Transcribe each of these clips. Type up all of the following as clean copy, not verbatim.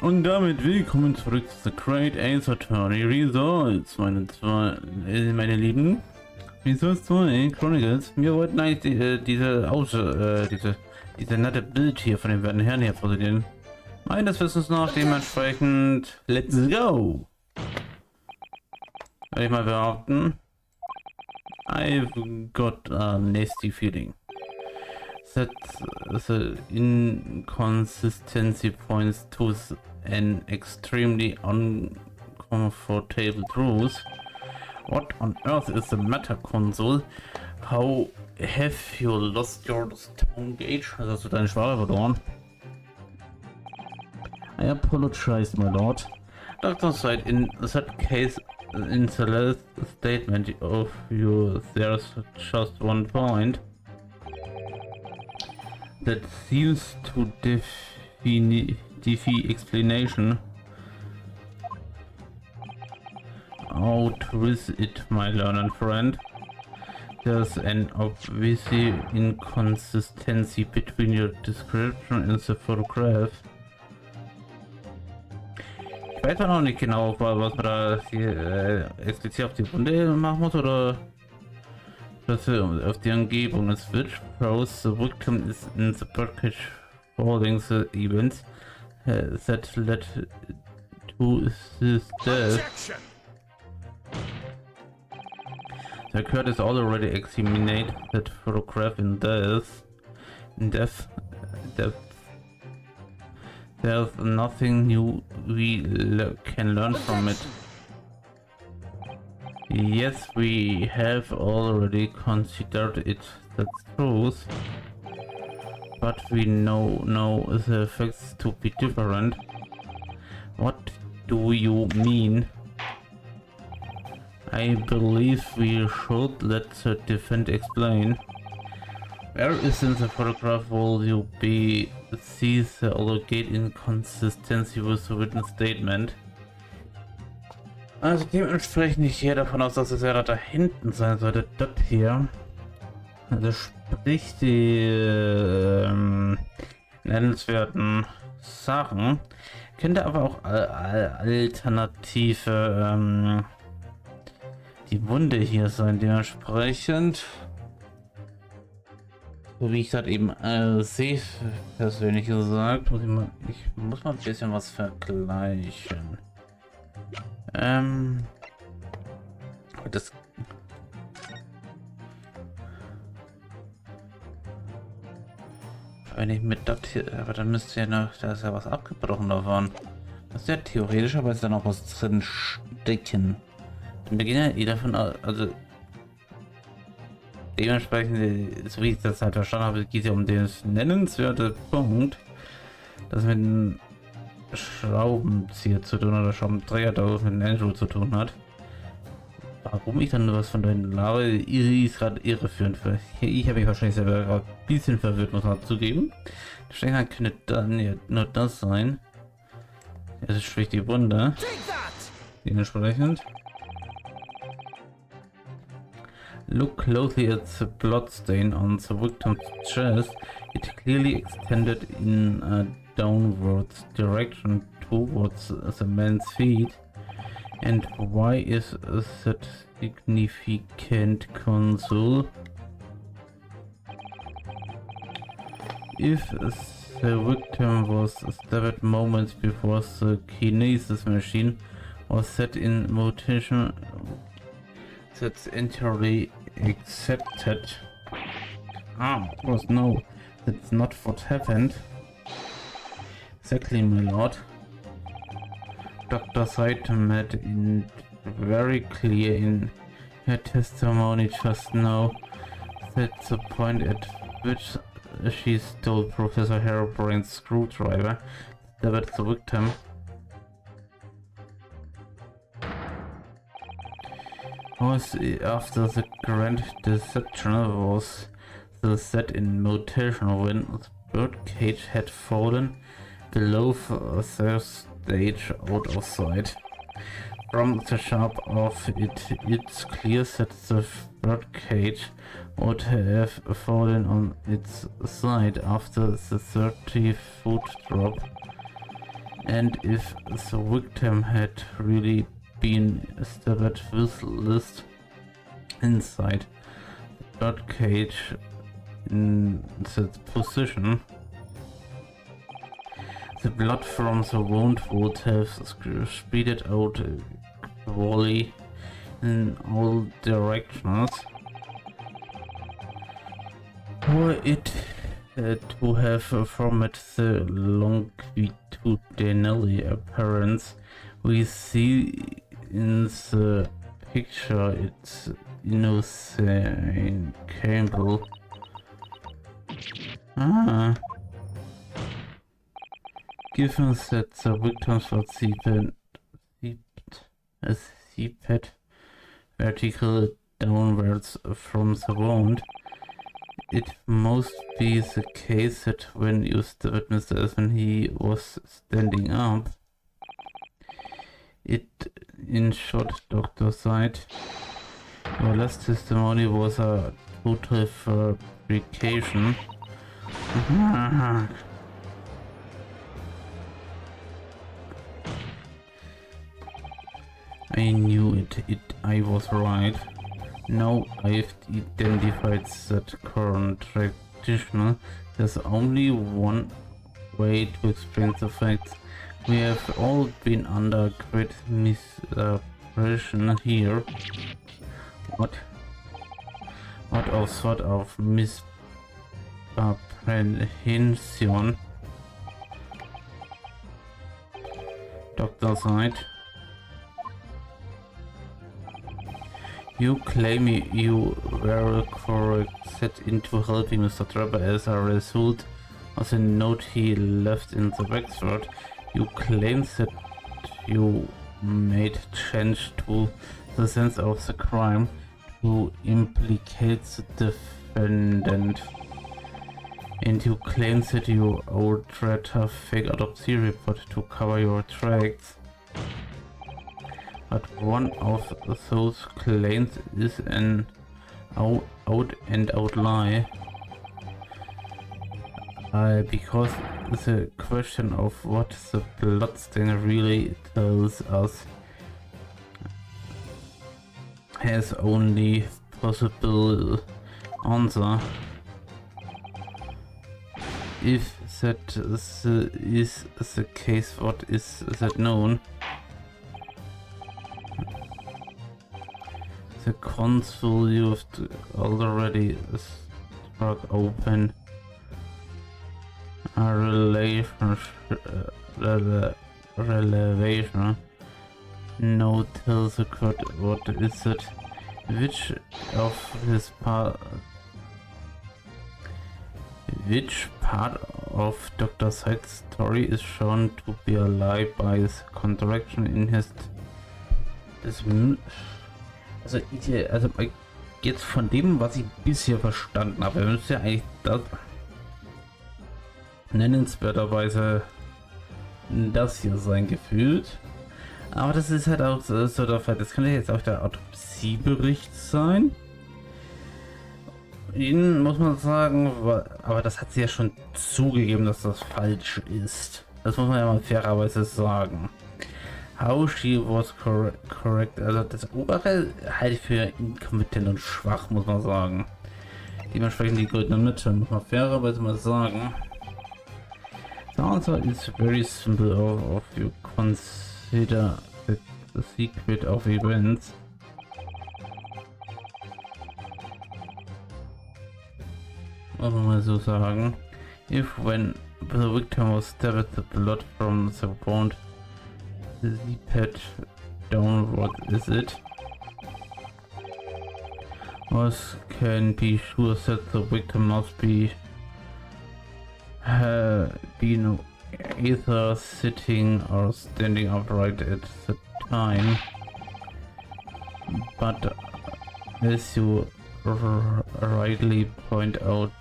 Und damit willkommen zurück zu The Great Ace Attorney Results, meine Lieben. Results 2 Chronicles. Wir wollten eigentlich diese nette Bild hier von den werten Herren hier präsentieren. Meines Wissens nach dementsprechend let's go. Würde ich mal behaupten. I've got a nasty feeling. That the inconsistency points to an extremely uncomfortable truth. What on earth is the matter, console? How have you lost your stone gauge? Also hast du deine Sprache verloren? I apologize, my lord. Doctor said in that case, in the last statement of you, there's just one point that seems to defy explanation. Out with it, my learned friend. There's an obvious inconsistency between your description and the photograph. Ich weiß noch nicht genau, was man da hier explizit auf die Wunde machen muss, oder auf die Umgebung. Es wird shows the victim is in the package following the events that led to his death. The court has already examined that photograph in death. There's nothing new we can learn from it. Yes, we have already considered it the truth, but we know the facts to be different. What do you mean? I believe we should let the defendant explain. Where is in the photograph will you be see the alleged inconsistency with the written statement? Also dementsprechend ich gehe davon aus, dass es ja da hinten sein sollte, das hier. Also sprich die nennenswerten Sachen. Könnte aber auch alternative die Wunde hier sein, dementsprechend. So wie ich das eben sehe, persönlich gesagt, ich muss mal ein bisschen was vergleichen. Das wenn ich mit das hier, aber dann müsste ja noch, da ist ja was abgebrochen davon. Das ist ja theoretischerweise dann auch was drin stecken. Wir gehen ja davon aus, also dementsprechend, so wie ich das halt verstanden habe, geht es ja um den nennenswerten Punkt, dass mit einem Schraubenzieher zu tun oder Schraubendreher da mit dem Andrew zu tun hat. Warum ich dann was von deinen Laber ist gerade irreführend. Ich habe mich wahrscheinlich selber gerade ein bisschen verwirrt, muss man zugeben. Deswegen könnte dann ja nur das sein. Es ist schwierig die Wunde. Dementsprechend. Look closely at the bloodstain on the victim's chest. It clearly extended in a downwards direction towards the man's feet. And why is that significant, console? If the victim was stabbed moments before the kinesis machine was set in motion, that's entirely accepted. Of course, no, that's not what happened. Exactly, my lord. Dr. Saito made it very clear in her testimony just now that the point at which she stole Professor Harebrain's screwdriver stabbed the victim. Was after the grand deception was the set in motion when the birdcage had fallen below the stage out of sight. From the shape of it, it's clear that the birdcage would have fallen on its side after the 30-foot drop. And if the victim had really been stabbed with list inside the birdcage in that position, the blood from the wound would have spread out equally in all directions, or it to have formed the longitudinal appearance we see in the picture. It's innocent Campbell. Given that the victims were seeped vertically downwards from the wound, it must be the case that when you witnessed as when he was standing up. It, in short, Dr. Side, your last testimony was a total fabrication. I knew it. I was right. Now I've identified that contradiction. There's only one way to explain the facts. We have all been under great misapprehension here. What sort of misapprehension? Dr. Side. You claim you were correct set into helping Mr. Trevor as a result of the note he left in the Wexford. You claim that you made change to the sense of the crime to implicate the defendant. And you claim that you altered a fake autopsy report to cover your tracks. But one of those claims is an out-and-out lie. Because the question of what the bloodstain really tells us has only possible answer. If that is the case, what is that known? The console you've already struck open a relevation. No, tell the court, what is it? Which part of Dr. Sykes' story is shown to be a lie by his contradiction in his Also jetzt von dem, was ich bisher verstanden habe, müsste ja eigentlich das nennenswerterweise das hier sein gefühlt. Aber das ist halt auch so der Fall. Das könnte jetzt auch der Autopsiebericht sein. Ihnen muss man sagen, aber das hat sie ja schon zugegeben, dass das falsch ist. Das muss man ja mal fairerweise sagen. How she was correct. Also das obere halte ich für inkompetent und schwach, muss man sagen. Dementsprechend die goldene Mitte, muss man fairerweise mal sagen. The answer is very simple if you consider the sequence of events. Muss man mal so sagen. If when the victim was stabbed, the blood from the wound seeped downward, is it? Us can be sure that the victim must be been either sitting or standing upright at the time, but as you rightly point out,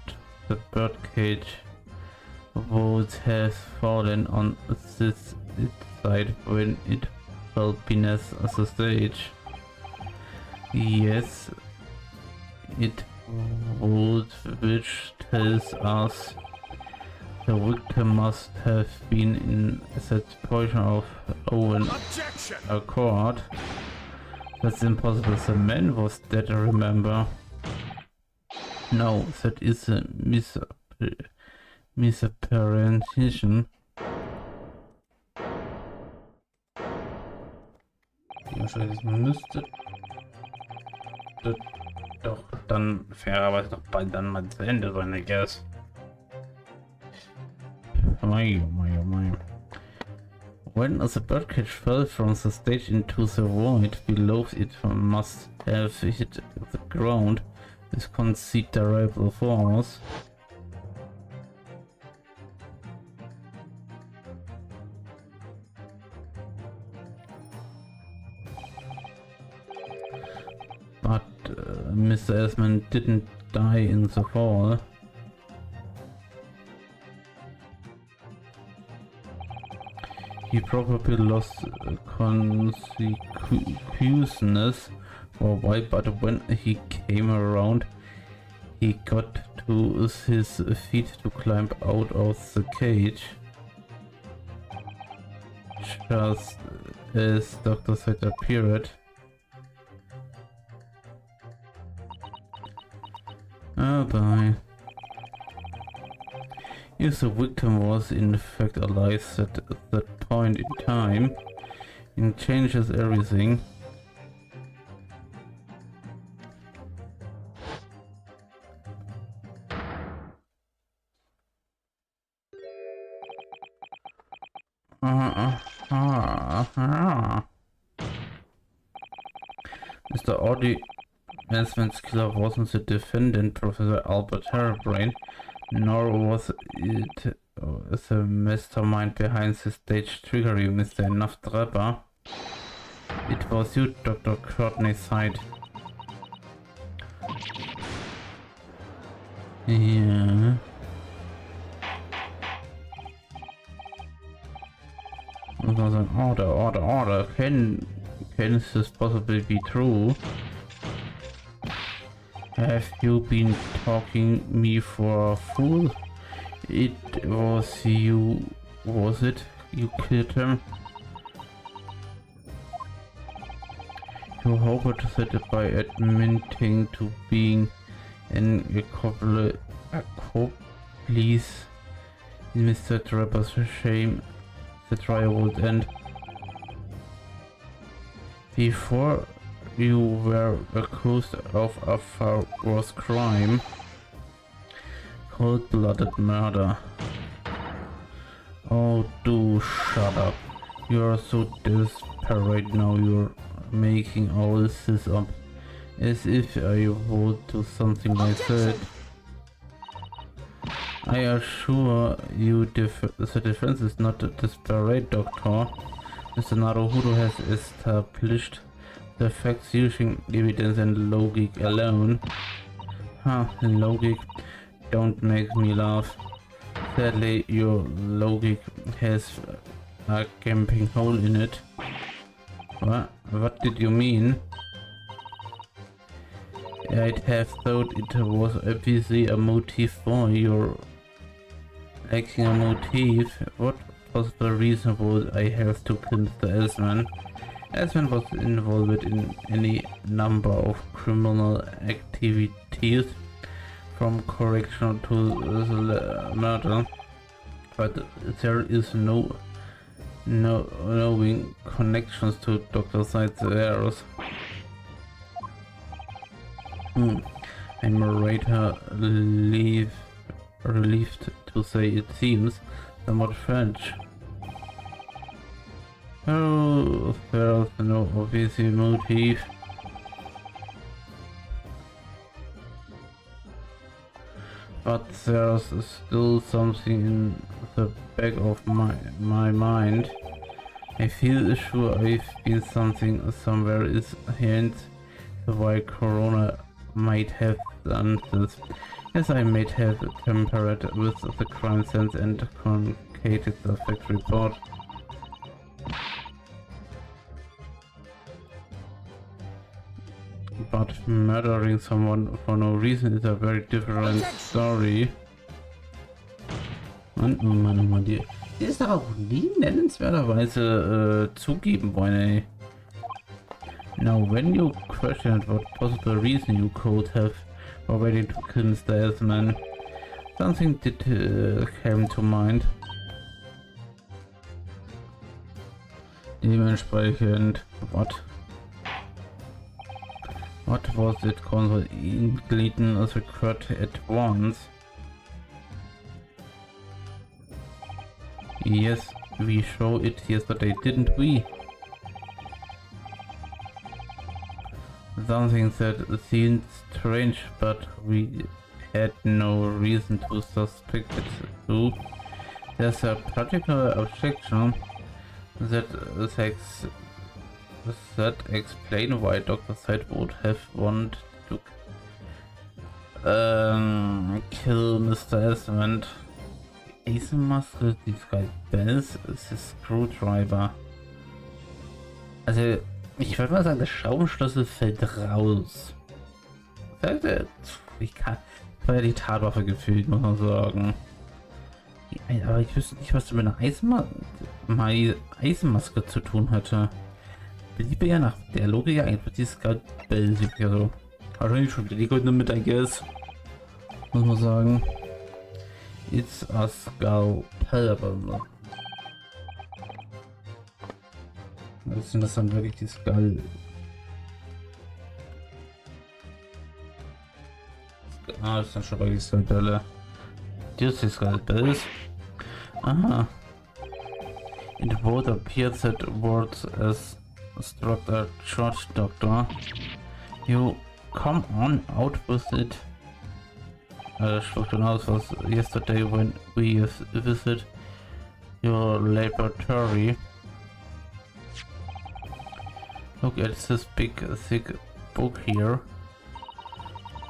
the birdcage would have fallen on this side when it fell beneath the stage. Yes, it would, which tells us The victim must have been in that portion of Owen Accord. That's impossible. The man was dead, remember? No, that is a misapprehension. Wahrscheinlich müsste das doch dann fairerweise doch bald dann mal zu Ende sein, I guess. Oh my. When the birdcage fell from the stage into the void below, it must have hit the ground with considerable force. But Mr. Esmond didn't die in the fall. He probably lost consciousness for a while, but when he came around, he got to his feet to climb out of the cage. Just as Dr. Said appeared. Oh boy. If the victim was in fact alive at that point in time, it changes everything. Mr. Audi Esmond's killer wasn't the defendant, Professor Albert Harebrain, nor was it the mastermind behind the stage trickery, Mr. Enough Trapper. It was you, Dr. Courtney sighed. Yeah. Order. Can this possibly be true? Have you been talking me for a fool? It was you, was it? You killed him? You hoped that by admitting to being an accomplice in Mr. Trapper's shame, the trial would end. Before you were accused of a far worse crime, cold-blooded murder. Oh, do shut up. You're so desperate now, you're making all this up. As if I would do something like that. I assure you the defense is not desperate, Doctor. Mr. Naruhodo has established the facts using evidence and logic alone. Logic? Don't make me laugh. Sadly, your logic has a gaping hole in it. What did you mean? I'd have thought it was obviously a motive for your lacking a motive. What possible reason would I have to kill Mr. Esmond? Esmond was involved in any number of criminal activities, from corruption to murder, but there is no knowing connections to Dr. Sight's errors. I'm rather relieved to say it seems somewhat French. Oh, there's no obvious motive. But there's still something in the back of my mind. I feel sure I've been something somewhere is hint why Corona might have done this. Yes, I might have tampered with the crime sense and concocted the fact report. But murdering someone for no reason is a very different story. Mann, die ist aber auch nie nennenswerterweise zugeben wollen, ey. Now, when you questioned what possible reason you could have already to kill Mr. Esman, something did came to mind. Dementsprechend, what was it called including as occurred at once? Yes, we showed it yesterday, didn't we? Something that seemed strange, but we had no reason to suspect it too. There's a particular objection that explain why Dr. Side would have wanted to kill Mr. Esmond. Eisenmaske, die Bells ist das Screwdriver. Also, ich würde mal sagen, der Schraubenschlüssel fällt raus. Ich kann. Das war ja die Tatwaffe gefühlt, muss man sagen. Aber ich wüsste nicht, was du mit einer Eisenmaske zu tun hatte. Bliebe ja nach der Logik ja einfach die Skalpell. Also, wahrscheinlich schon die goldene mit, I guess. Muss man sagen. It's a Skalpell, aber. Was sind das dann wirklich die Skal? Ah, das sind schon wirklich Skalpelle. This is Skalpells. Aha. It would appear that words as struck a church doctor. You come on out with it. Spoke aus was yesterday when we visit your laboratory. Look at this big thick book here.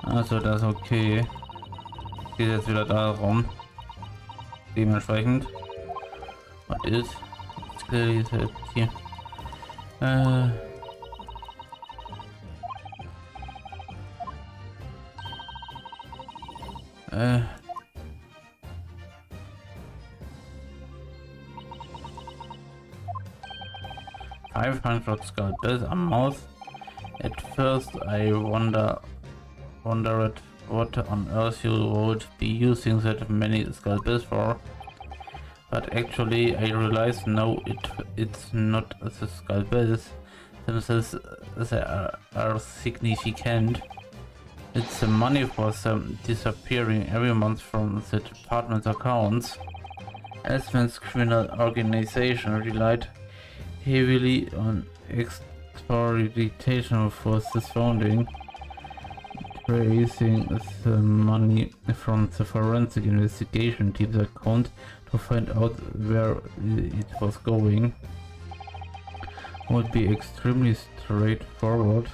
Also das ist okay. Geht jetzt wieder darum. Dementsprechend. Was ist? Hier. 500 scalpels a month. At first I wondered what on earth you would be using that many scalpels for. But actually I realized no, it's not the scalpels themselves that are significant. It's the money for them disappearing every month from the department's accounts. Aspen's criminal organization relied heavily on exploitation for this funding, tracing the money from the forensic investigation team's account to find out where it was going would be extremely straightforward.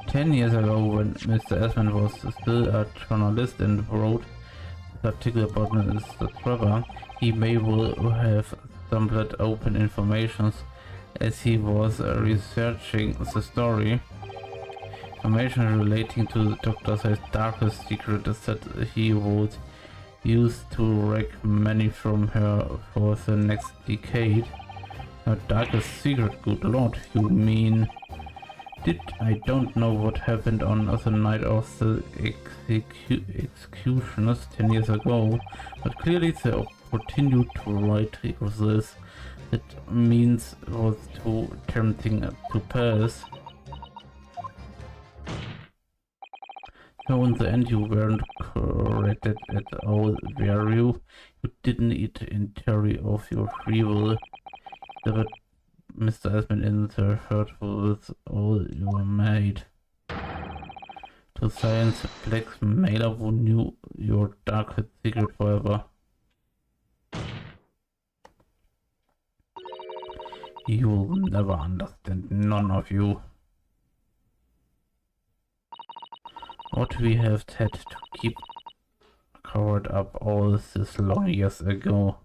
Ten years ago, when Mr. Esmond was still a journalist and wrote an article about Mr. Trevor, he may well have stumbled open information as he was researching the story. Information relating to the Doctor's darkest secret is that he would use to wreak money from her for the next decade. Her darkest secret, good lord, you mean? I don't know what happened on the night of the executions 10 years ago, but clearly they continued to write of this. That means it was too tempting to pass. So in the end you weren't corrected at all, were you? You didn't eat entirely of your free will. But Mr. Esmond in the hurtful with all you were made. To silence the blackmailer who knew your darkest secret forever. You'll never understand, none of you. What we have had to keep covered up all this long years ago.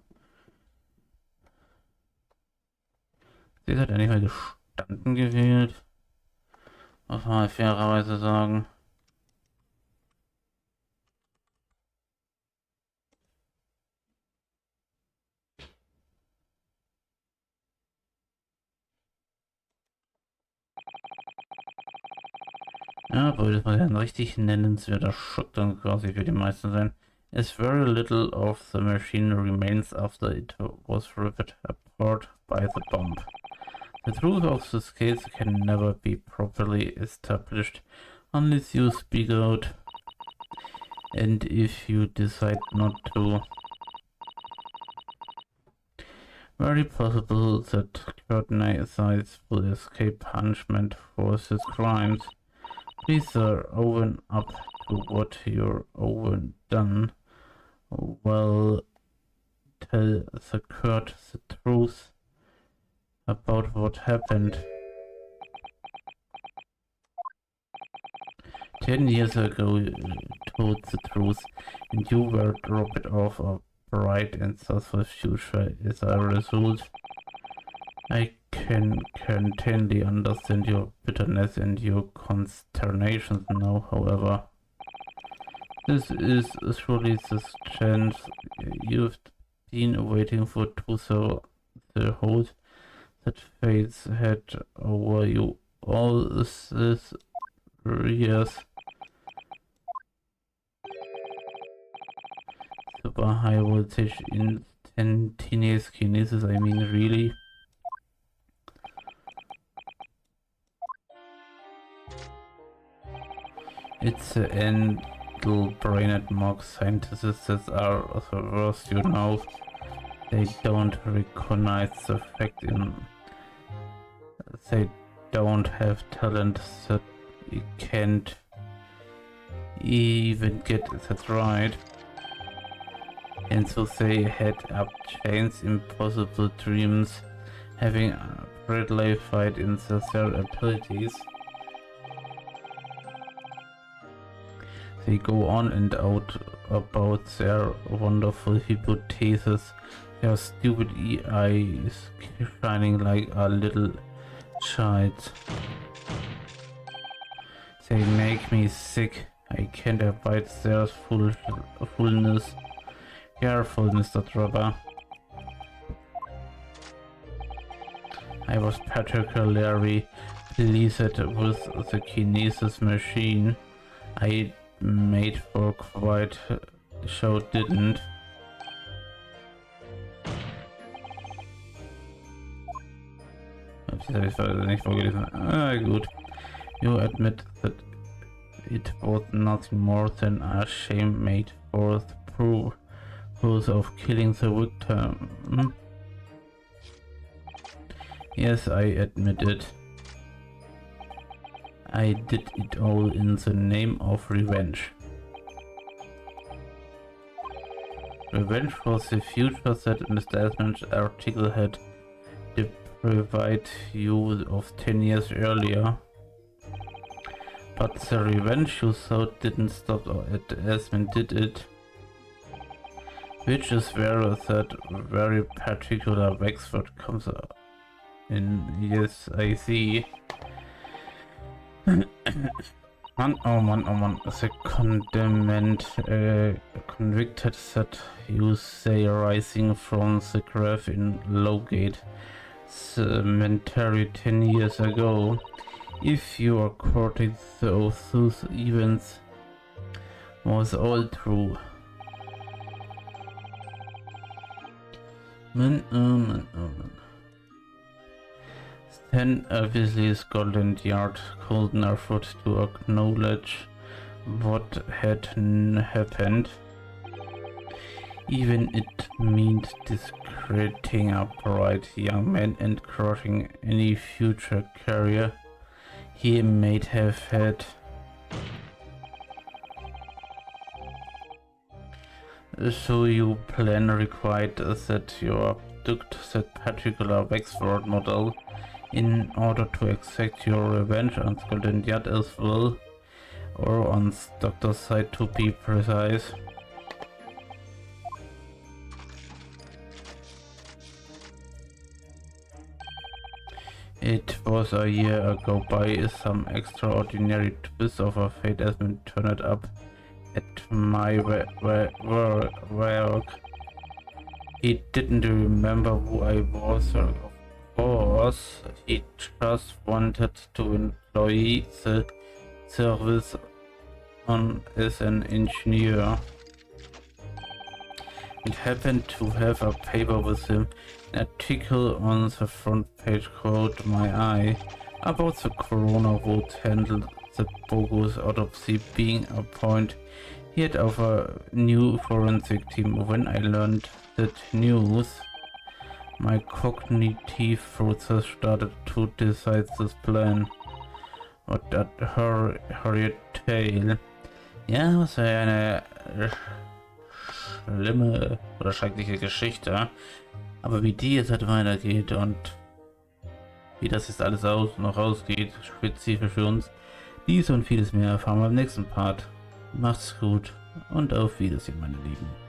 Sie hat ja nicht mal gestanden gewählt. Muss man fairerweise sagen. Ja, aber das muss ja ein richtig nennenswerter Schock dann quasi für die meisten sein. As very little of the machine remains after it was ripped apart by the bomb. The truth of this case can never be properly established unless you speak out. And if you decide not to, very possible that Courtney Sides will escape punishment for his crimes. Please, sir, own up to what you're done. Well, tell the Kurt the truth about what happened. 10 years ago, you told the truth, and you were robbed of a bright and successful future as a result. I can certainly understand your bitterness and your consternation now, however. This is surely the chance you've been waiting for to sow the hold that fates had over you all these years. Super high voltage instantaneous kinesis, I mean, really? It's the brained mock scientists that are the worst, you know. They don't recognize the fact they don't have talent that you can't even get that right. And so they had up chains impossible dreams, having a greatly fight in their abilities. They go on and out about their wonderful hypothesis, their stupid eyes shining like a little child. They make me sick. I can't abide their fullness. Careful, Mr. Dropper. I was particularly pleased with the kinesis machine I made for quite show didn't. Good. You admit that it was nothing more than a shame made for the purpose of killing the victim. Yes, I admit it. I did it all in the name of revenge. Revenge for the future that Mr. Esmond's article had deprived you of 10 years earlier. But the revenge you thought didn't stop at Esmond, did it? Which is where that very particular Wexford comes in. Yes, I see. Man, oh man, the condemned, convicted that you say rising from the grave in Lowgate Cemetery 10 years ago. If you are quoting those events was all true. Man. Then obviously Scotland Yard couldn't afford to acknowledge what had happened. Even it meant discrediting a bright young man and crushing any future career he might have had. So you plan required that you abduct that particular Wexford model in order to exact your revenge on Scotland Yard as well, or on Doctor's side to be precise. It was a year ago. By some extraordinary twist of a fate has been turned up at my work. He didn't remember who I was. Of course, He just wanted to employ the service on as an engineer. It happened to have a paper with him. An article on the front page caught my eye about the coroner who handled the bogus autopsy being a point yet of a new forensic team. When I learned that news, my cognitive process started to decide this plan. What a hurried tale. Ja, was für eine schlimme oder schreckliche Geschichte. Aber wie die jetzt halt weitergeht und wie das jetzt alles noch ausgeht, spezifisch für uns, dies und vieles mehr erfahren wir im nächsten Part. Macht's gut und auf Wiedersehen, meine Lieben.